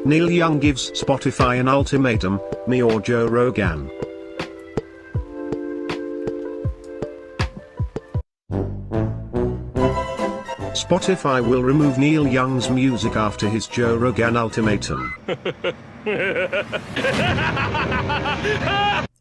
Niel Young gives Spotify an ultimatum, me or Joe Rogan. Spotify will remove Niel Young's music after his Joe Rogan ultimatum.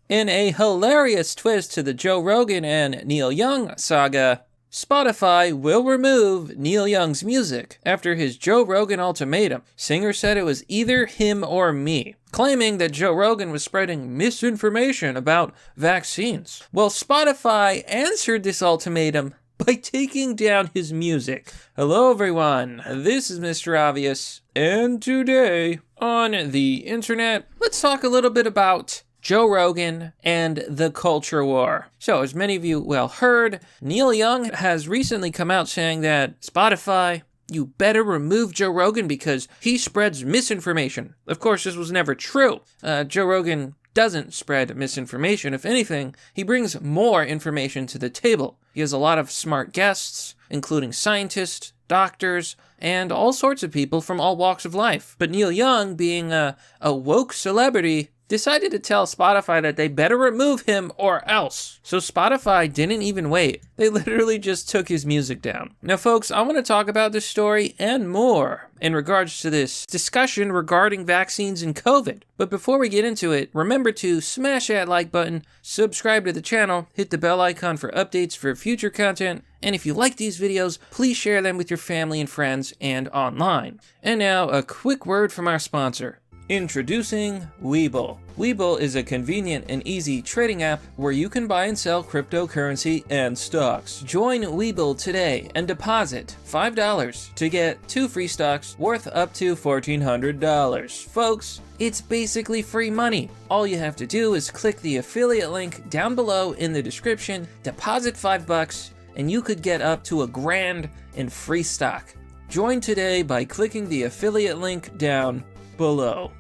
In a hilarious twist to the Joe Rogan and Niel Young saga, Spotify will remove Niel Young's music after his Joe Rogan ultimatum. Singer said it was either him or me, claiming that Joe Rogan was spreading misinformation about vaccines. Well, Spotify answered this ultimatum by taking down his music. Hello everyone, this is Mr. Obvious, and today on the internet, let's talk a little bit about Joe Rogan and the culture war. So, as many of you well heard, Niel Young has recently come out saying that Spotify, you better remove Joe Rogan because he spreads misinformation. Of course, this was never true. Joe Rogan doesn't spread misinformation. If anything, he brings more information to the table. He has a lot of smart guests, including scientists, doctors, and all sorts of people from all walks of life. But Niel Young, being a woke celebrity, decided to tell Spotify that they better remove him or else. So Spotify didn't even wait. They literally just took his music down. Now folks, I want to talk about this story and more in regards to this discussion regarding vaccines and COVID. But before we get into it, remember to smash that like button, subscribe to the channel, hit the bell icon for updates for future content, and if you like these videos, please share them with your family and friends and online. And now, a quick word from our sponsor. Introducing Webull. Webull is a convenient and easy trading app where you can buy and sell cryptocurrency and stocks. Join Webull today and deposit $5 to get 2 free stocks worth up to $1,400. Folks, it's basically free money. All you have to do is click the affiliate link down below in the description, deposit $5, and you could get up to $1,000 in free stock. Join today by clicking the affiliate link down below.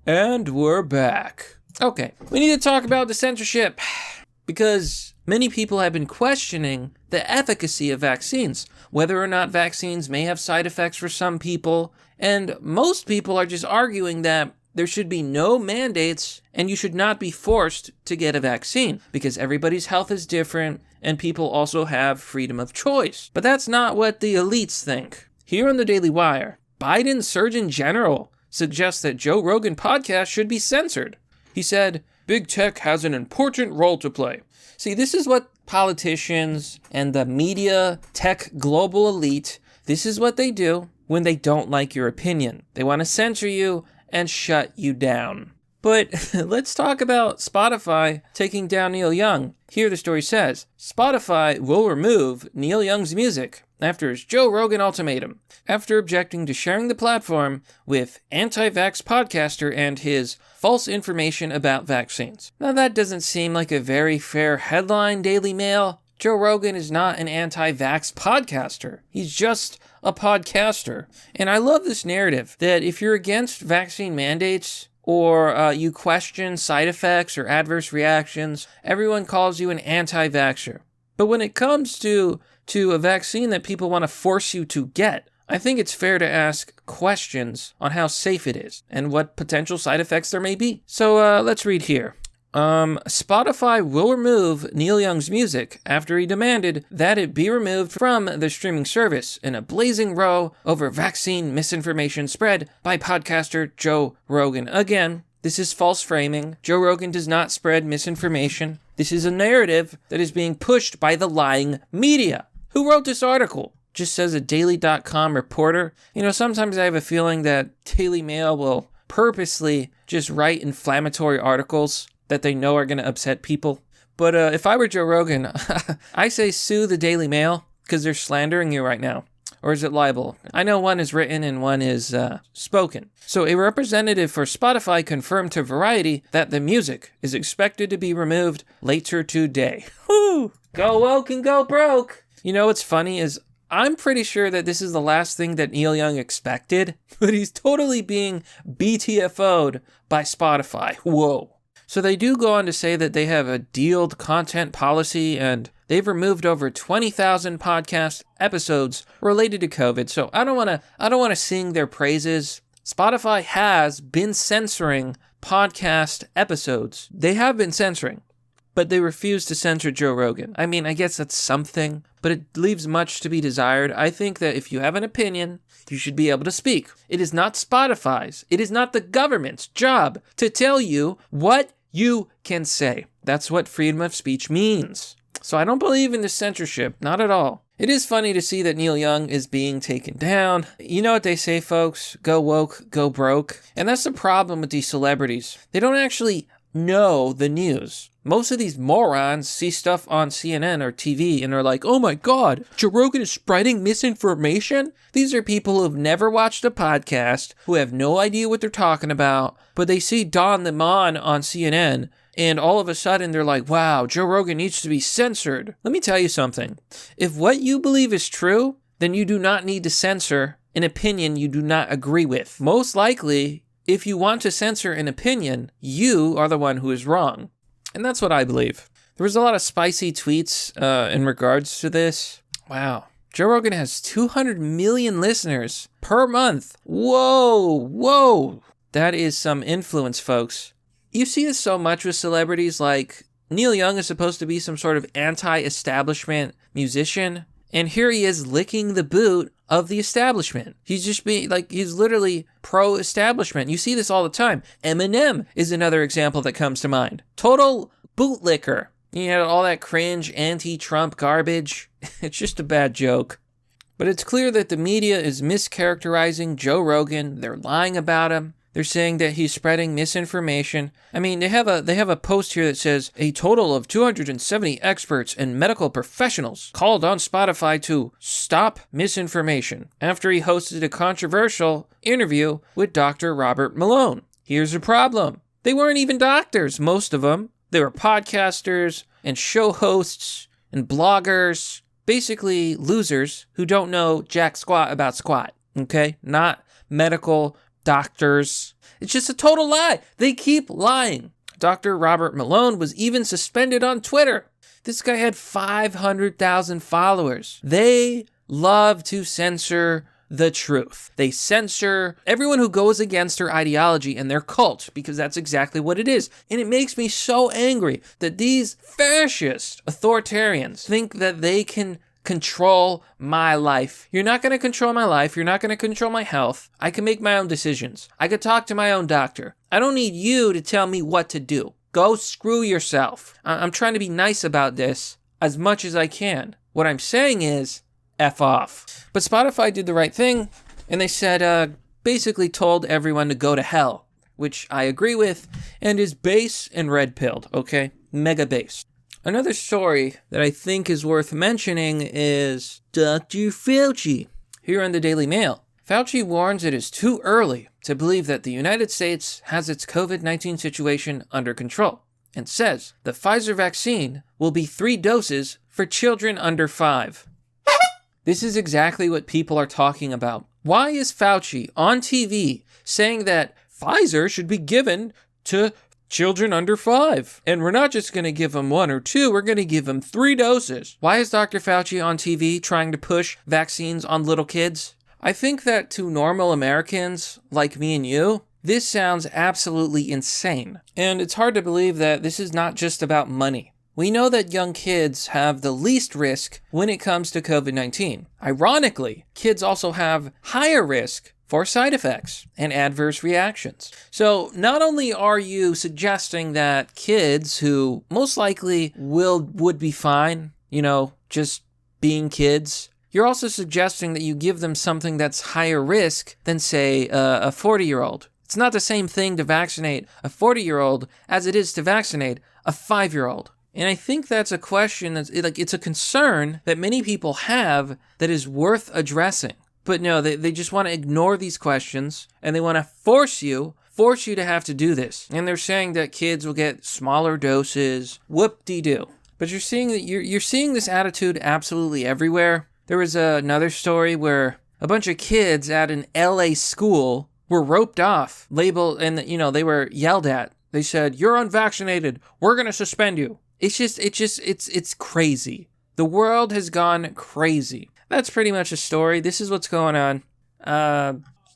And we're back. Okay, we need to talk about the censorship because many people have been questioning the efficacy of vaccines, whether or not vaccines may have side effects for some people, and most people are just arguing that there should be no mandates and you should not be forced to get a vaccine because everybody's health is different and people also have freedom of choice. But that's not what the elites think. Here on the Daily Wire, Biden's Surgeon General suggests that Joe Rogan podcast should be censored. He said, "Big tech has an important role to play." See, this is what politicians and the media tech global elite, this is what they do when they don't like your opinion. They want to censor you and shut you down. But let's talk about Spotify taking down Niel Young. Here the story says, Spotify will remove Niel Young's music after his Joe Rogan ultimatum, after objecting to sharing the platform with anti-vax podcaster and his false information about vaccines. Now that doesn't seem like a very fair headline, Daily Mail. Joe Rogan is not an anti-vax podcaster. He's just a podcaster. And I love this narrative that if you're against vaccine mandates, or you question side effects or adverse reactions, everyone calls you an anti-vaxxer. But when it comes to a vaccine that people want to force you to get, I think it's fair to ask questions on how safe it is and what potential side effects there may be. So let's read here. Spotify will remove Niel Young's music after he demanded that it be removed from the streaming service in a blazing row over vaccine misinformation spread by podcaster Joe Rogan. Again, this is false framing. Joe Rogan does not spread misinformation. This is a narrative that is being pushed by the lying media. Who wrote this article? Just says a daily.com reporter. You know, sometimes I have a feeling that Daily Mail will purposely just write inflammatory articles that they know are going to upset people. But if I were Joe Rogan, I say sue the Daily Mail because they're slandering you right now. Or is it libel? I know one is written and one is spoken. So a representative for Spotify confirmed to Variety that the music is expected to be removed later today. Whew! Go woke and go broke! You know what's funny is I'm pretty sure that this is the last thing that Niel Young expected, but he's totally being BTFO'd by Spotify. Whoa. So they do go on to say that they have a dealed content policy and they've removed over 20,000 podcast episodes related to COVID. So I don't want to sing their praises Spotify has been censoring podcast episodes. They have been censoring, but they refuse to censor Joe Rogan. I mean, I guess that's something, but it leaves much to be desired. I think that if you have an opinion, you should be able to speak. It is not Spotify's, it is not the government's job to tell you what you can say. That's what freedom of speech means. So I don't believe in this censorship, not at all. It is funny to see that Niel Young is being taken down. You know what they say, folks? Go woke, go broke. And that's the problem with these celebrities. They don't actually know the news. Most of these morons see stuff on CNN or TV and are like, oh my God, Joe Rogan is spreading misinformation? These are people who have never watched a podcast, who have no idea what they're talking about, but they see Don Lemon on CNN, and all of a sudden they're like, wow, Joe Rogan needs to be censored. Let me tell you something. If what you believe is true, then you do not need to censor an opinion you do not agree with. Most likely, if you want to censor an opinion, you are the one who is wrong. And that's what I believe. There was a lot of spicy tweets in regards to this. Wow. Joe Rogan has 200 million listeners per month. Whoa. That is some influence, folks. You see this so much with celebrities, like Niel Young is supposed to be some sort of anti-establishment musician, and here he is licking the boot of the establishment. He's just being like, he's literally pro-establishment. You see this all the time. Eminem is another example that comes to mind. Total bootlicker. You know, all that cringe anti-Trump garbage. It's just a bad joke. But it's clear that the media is mischaracterizing Joe Rogan. They're lying about him. They're saying that he's spreading misinformation. I mean, they have a post here that says a total of 270 experts and medical professionals called on Spotify to stop misinformation after he hosted a controversial interview with Dr. Robert Malone. Here's the problem. They weren't even doctors, most of them. They were podcasters and show hosts and bloggers, basically losers who don't know jack squat about squat, okay? Not medical doctors. It's just a total lie. They keep lying. Dr. Robert Malone was even suspended on Twitter. This guy had 500,000 followers. They love to censor the truth. They censor everyone who goes against their ideology and their cult, because that's exactly what it is. And it makes me so angry that these fascist authoritarians think that they can control my life. You're not going to control my life. You're not going to control my health. I can make my own decisions. I could talk to my own doctor. I don't need you to tell me what to do. Go screw yourself. I'm trying to be nice about this as much as I can. What I'm saying is, F off. But Spotify did the right thing, and they said, basically told everyone to go to hell, which I agree with, and is base and red-pilled, okay? Mega base. Another story that I think is worth mentioning is Dr. Fauci. Here on the Daily Mail, Fauci warns it is too early to believe that the United States has its COVID-19 situation under control, and says the Pfizer vaccine will be 3 doses for children under 5. This is exactly what people are talking about. Why is Fauci on TV saying that Pfizer should be given to children under 5? And we're not just going to give them 1 or 2, we're going to give them 3 doses. Why is Dr. Fauci on TV trying to push vaccines on little kids? I think that to normal Americans like me and you, this sounds absolutely insane. And it's hard to believe that this is not just about money. We know that young kids have the least risk when it comes to COVID-19. Ironically, kids also have higher risk for side effects and adverse reactions. So not only are you suggesting that kids who most likely would be fine, just being kids, you're also suggesting that you give them something that's higher risk than, say, a 40-year-old. It's not the same thing to vaccinate a 40-year-old as it is to vaccinate a 5-year-old. And I think that's a question it's a concern that many people have that is worth addressing. But no, they just want to ignore these questions, and they want to force you to have to do this. And they're saying that kids will get smaller doses. Whoop-de-doo. But you're seeing this attitude absolutely everywhere. There was another story where a bunch of kids at an LA school were roped off, labeled, and they were yelled at. They said, "You're unvaccinated. We're going to suspend you." It's crazy. The world has gone crazy. That's pretty much a story. This is what's going on.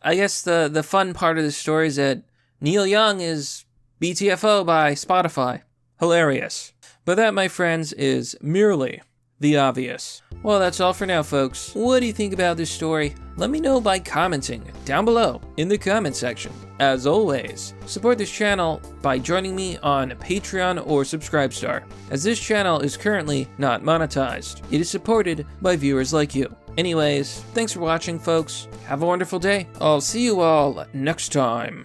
I guess the fun part of the story is that Niel Young is BTFO by Spotify. Hilarious. But that, my friends, is merely the obvious. Well, that's all for now, folks. What do you think about this story? Let me know by commenting down below in the comment section. As always, support this channel by joining me on Patreon or Subscribestar, as this channel is currently not monetized. It is supported by viewers like you. Anyways, thanks for watching, folks. Have a wonderful day. I'll see you all next time.